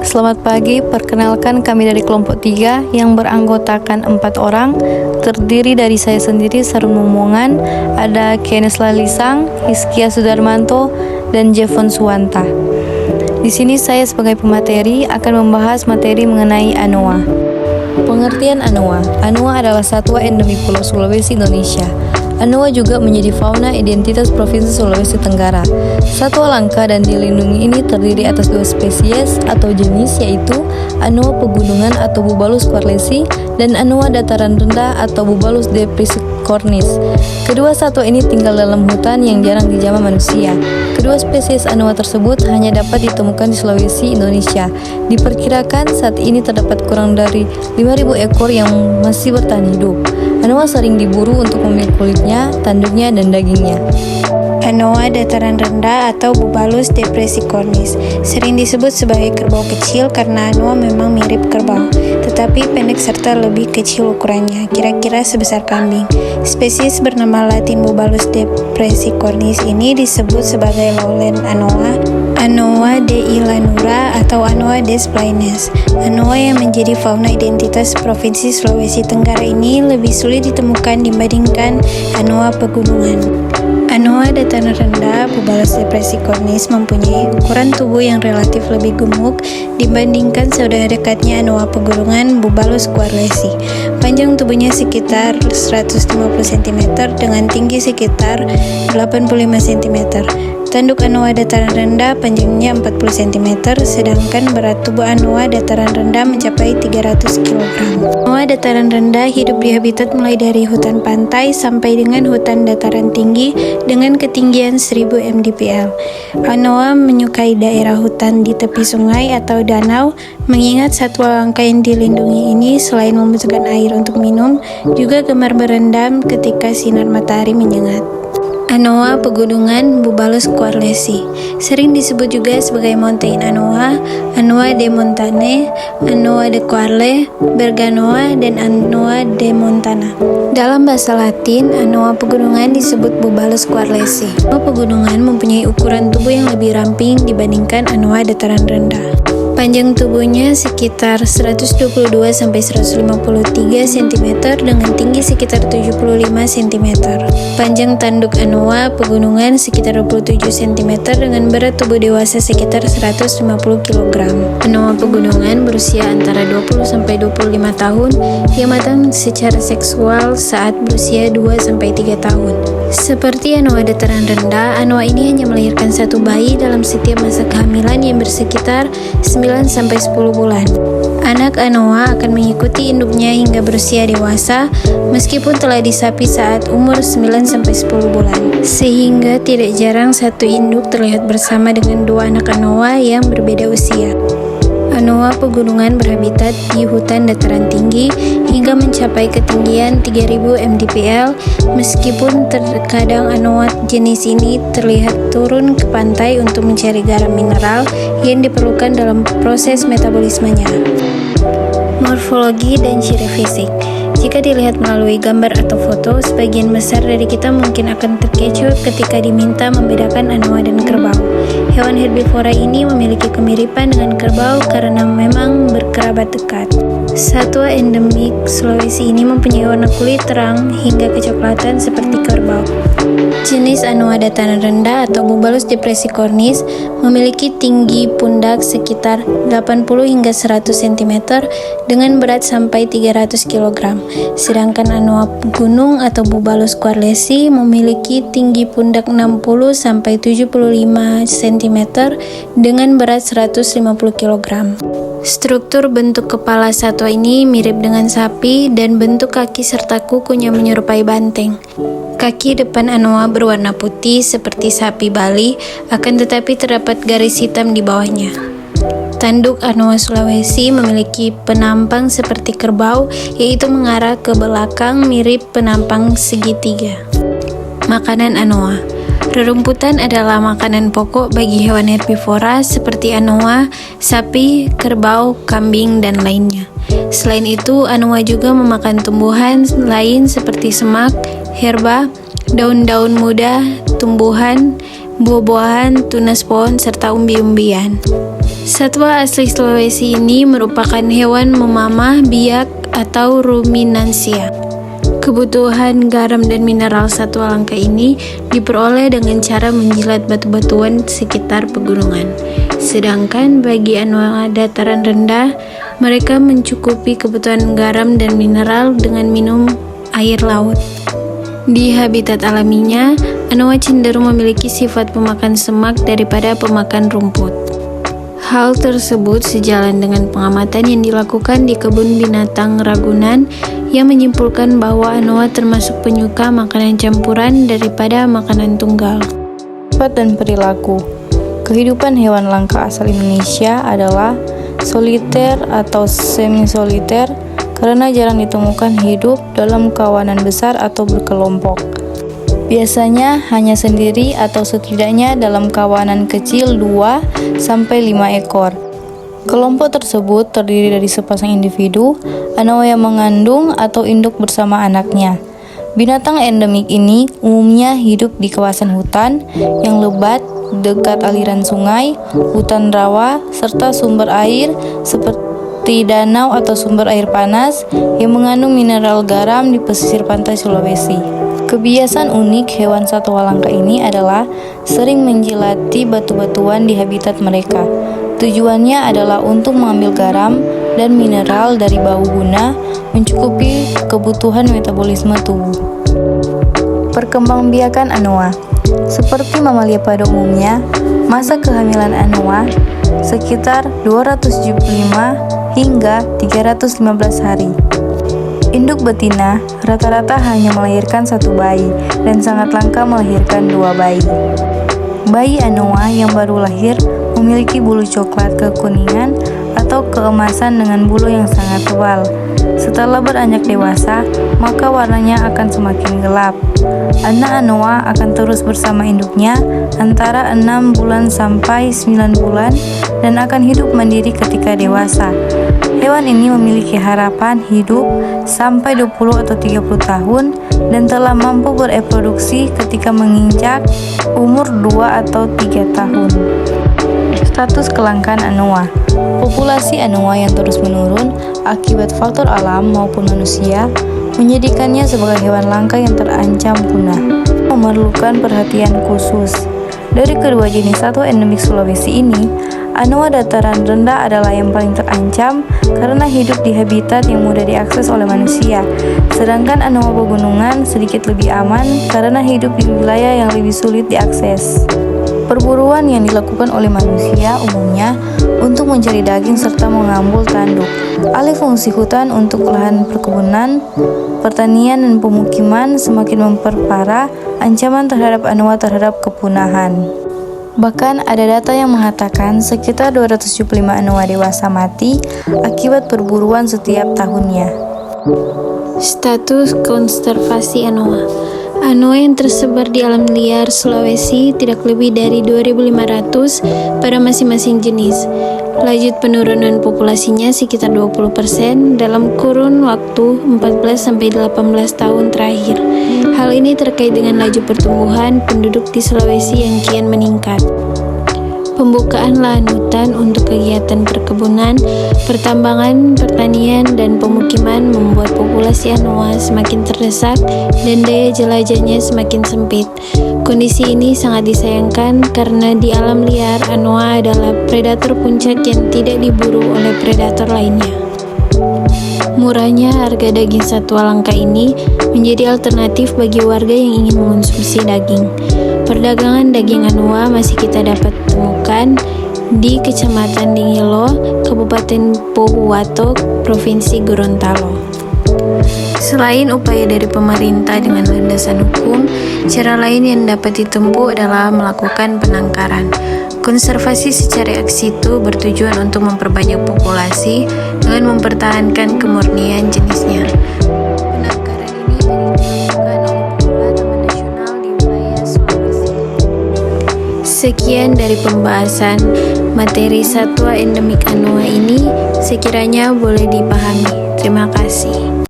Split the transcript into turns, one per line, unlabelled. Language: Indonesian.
Selamat pagi, perkenalkan kami dari kelompok 3 yang beranggotakan 4 orang, terdiri dari saya sendiri, Sarun Momongan, ada Kenneth Lalisang, Hizkia Sudarmanto, dan Jevon Suwanta. Di sini saya sebagai pemateri akan membahas materi mengenai anoa. Pengertian anoa. Anoa adalah satwa endemik Pulau Sulawesi, Indonesia. Anoa juga menjadi fauna identitas Provinsi Sulawesi Tenggara. Satwa langka dan dilindungi ini terdiri atas 2 spesies atau jenis, yaitu Anoa pegunungan atau Bubalus quarlesi dan Anoa dataran rendah atau Bubalus depressicornis. Kedua satwa ini tinggal dalam hutan yang jarang dijamah manusia. Kedua spesies Anoa tersebut hanya dapat ditemukan di Sulawesi, Indonesia. Diperkirakan saat ini terdapat kurang dari 5.000 ekor yang masih bertahan hidup. Anoa sering diburu untuk memiliki kulitnya, tanduknya, dan dagingnya.
Anoa dataran rendah atau Bubalus depressicornis sering disebut sebagai kerbau kecil karena anoa memang mirip kerbau, tetapi pendek serta lebih kecil ukurannya, kira-kira sebesar kambing. Spesies bernama Latin Bubalus depressicornis ini disebut sebagai lowland anoa, Anoa deilanura atau Anoa des Plaines. Anoa yang menjadi fauna identitas Provinsi Sulawesi Tenggara ini lebih sulit ditemukan dibandingkan Anoa pegunungan. Anoa dataran rendah Bubalus depressicornis mempunyai ukuran tubuh yang relatif lebih gemuk dibandingkan saudara dekatnya Anoa pegunungan Bubalus quarlesi. Panjang tubuhnya sekitar 150 cm dengan tinggi sekitar 85 cm. Tanduk Anoa dataran rendah panjangnya 40 cm, sedangkan berat tubuh Anoa dataran rendah mencapai 300 kg. Anoa dataran rendah hidup di habitat mulai dari hutan pantai sampai dengan hutan dataran tinggi dengan ketinggian 1000 mdpl. Anoa menyukai daerah hutan di tepi sungai atau danau, mengingat satwa langka yang dilindungi ini selain membutuhkan air untuk minum, juga gemar berendam ketika sinar matahari menyengat. Anoa pegunungan Bubalus quarlesi sering disebut juga sebagai mountain anoa, Anoa de montane, Anoa de quarle, Berganoa, dan Anoa de montana. Dalam bahasa Latin, Anoa pegunungan disebut Bubalus quarlesi. Anoa pegunungan mempunyai ukuran tubuh yang lebih ramping dibandingkan Anoa dataran rendah. Panjang tubuhnya sekitar 122-153 cm dengan tinggi sekitar 75 cm. Panjang tanduk Anoa pegunungan sekitar 27 cm dengan berat tubuh dewasa sekitar 150 kg. Anoa pegunungan berusia antara 20-25 tahun yang matang secara seksual saat berusia 2-3 tahun. Seperti Anoa dataran rendah, Anoa ini hanya melahirkan 1 bayi dalam setiap masa kehamilan yang bersekitar 9-10 bulan. Anak Anoa akan mengikuti induknya hingga berusia dewasa, meskipun telah disapi saat umur 9-10 bulan. Sehingga tidak jarang satu induk terlihat bersama dengan 2 anak Anoa yang berbeda usia. Anoa pegunungan berhabitat di hutan dataran tinggi hingga mencapai ketinggian 3000 mdpl, meskipun terkadang Anoa jenis ini terlihat turun ke pantai untuk mencari garam mineral yang diperlukan dalam proses metabolismenya. Morfologi dan ciri fisik. Jika dilihat melalui gambar atau foto, sebagian besar dari kita mungkin akan terkecoh ketika diminta membedakan anoa dan kerbau. Hewan herbivora ini memiliki kemiripan dengan kerbau karena memang berkerabat dekat. Satwa endemik Sulawesi ini mempunyai warna kulit terang hingga kecoklatan seperti kerbau. Jenis Anoa dataran rendah atau Bubalus depressicornis memiliki tinggi pundak sekitar 80 hingga 100 cm dengan berat sampai 300 kg. Sedangkan Anoa gunung atau Bubalus quarlesi memiliki tinggi pundak 60 sampai 75 cm dengan berat 150 kg. Struktur bentuk kepala satwa ini mirip dengan sapi dan bentuk kaki serta kukunya menyerupai banteng. Kaki depan Anoa berwarna putih seperti sapi Bali, akan tetapi terdapat garis hitam di bawahnya. Tanduk Anoa Sulawesi memiliki penampang seperti kerbau, yaitu mengarah ke belakang mirip penampang segitiga. Makanan Anoa. Rerumputan adalah makanan pokok bagi hewan herbivora seperti anoa, sapi, kerbau, kambing, dan lainnya. Selain itu, anoa juga memakan tumbuhan lain seperti semak, herba, daun-daun muda, tumbuhan, buah-buahan, tunas pohon, serta umbi-umbian. Satwa asli Sulawesi ini merupakan hewan memamah biak atau ruminansia. Kebutuhan garam dan mineral satwa langka ini diperoleh dengan cara menjilat batu-batuan sekitar pegunungan. Sedangkan bagi anoa dataran rendah, mereka mencukupi kebutuhan garam dan mineral dengan minum air laut. Di habitat alaminya, anoa cenderung memiliki sifat pemakan semak daripada pemakan rumput. Hal tersebut sejalan dengan pengamatan yang dilakukan di kebun binatang Ragunan yang menyimpulkan bahwa anoa termasuk penyuka makanan campuran daripada makanan tunggal.
Sifat dan perilaku. Kehidupan hewan langka asal Indonesia adalah soliter atau semi-soliter karena jarang ditemukan hidup dalam kawanan besar atau berkelompok. Biasanya hanya sendiri atau setidaknya dalam kawanan kecil 2-5 ekor. Kelompok tersebut terdiri dari sepasang individu, anoa yang mengandung atau induk bersama anaknya. Binatang endemik ini umumnya hidup di kawasan hutan yang lebat, dekat aliran sungai, hutan rawa, serta sumber air seperti danau atau sumber air panas yang mengandung mineral garam di pesisir pantai Sulawesi. Kebiasaan unik hewan satwa langka ini adalah sering menjilati batu-batuan di habitat mereka. Tujuannya adalah untuk mengambil garam dan mineral dari bahu guna mencukupi kebutuhan metabolisme tubuh. Perkembangbiakan anoa. Seperti mamalia pada umumnya, masa kehamilan anoa sekitar 275 hingga 315 hari. Induk betina rata-rata hanya melahirkan 1 bayi dan sangat langka melahirkan 2 bayi. Bayi anoa yang baru lahir memiliki bulu coklat kekuningan atau keemasan dengan bulu yang sangat tebal. Setelah beranjak dewasa, maka warnanya akan semakin gelap. Anak anoa akan terus bersama induknya antara 6 bulan sampai 9 bulan dan akan hidup mandiri ketika dewasa. Hewan ini memiliki harapan hidup sampai 20 atau 30 tahun dan telah mampu bereproduksi ketika menginjak umur 2 atau 3 tahun. Status kelangkaan anoa. Populasi anoa yang terus menurun akibat faktor alam maupun manusia menjadikannya sebagai hewan langka yang terancam punah. Memerlukan perhatian khusus. Dari kedua jenis satwa endemik Sulawesi ini, anoa dataran rendah adalah yang paling terancam karena hidup di habitat yang mudah diakses oleh manusia. Sedangkan anoa pegunungan sedikit lebih aman karena hidup di wilayah yang lebih sulit diakses. Perburuan yang dilakukan oleh manusia umumnya untuk mencari daging serta mengambil tanduk. Alih fungsi hutan untuk lahan perkebunan, pertanian, dan pemukiman semakin memperparah ancaman terhadap anoa terhadap kepunahan. Bahkan ada data yang mengatakan sekitar 275 anoa dewasa mati akibat perburuan setiap tahunnya.
Status konservasi anoa. Anoa yang tersebar di alam liar Sulawesi tidak lebih dari 2.500 pada masing-masing jenis. Laju penurunan populasinya sekitar 20% dalam kurun waktu 14-18 tahun terakhir. Hal ini terkait dengan laju pertumbuhan penduduk di Sulawesi yang kian meningkat. Pembukaan lahan hutan untuk kegiatan perkebunan, pertambangan, pertanian, dan pemukiman membuat populasi anoa semakin terdesak dan daya jelajahnya semakin sempit. Kondisi ini sangat disayangkan karena di alam liar, anoa adalah predator puncak yang tidak diburu oleh predator lainnya. Murahnya harga daging satwa langka ini menjadi alternatif bagi warga yang ingin mengonsumsi daging. Perdagangan daging anoa masih kita dapat temukan di Kecamatan Dingilo, Kabupaten Pohuwato, Provinsi Gorontalo. Selain upaya dari pemerintah dengan landasan hukum, cara lain yang dapat ditempuh adalah melakukan penangkaran. Konservasi secara ex situ bertujuan untuk memperbanyak populasi dengan mempertahankan kemurnian jenisnya. Penangkaran ini dilakukan oleh pengelola Taman Nasional di wilayah Sulawesi. Sekian dari pembahasan materi satwa endemik anoa ini, sekiranya boleh dipahami. Terima kasih.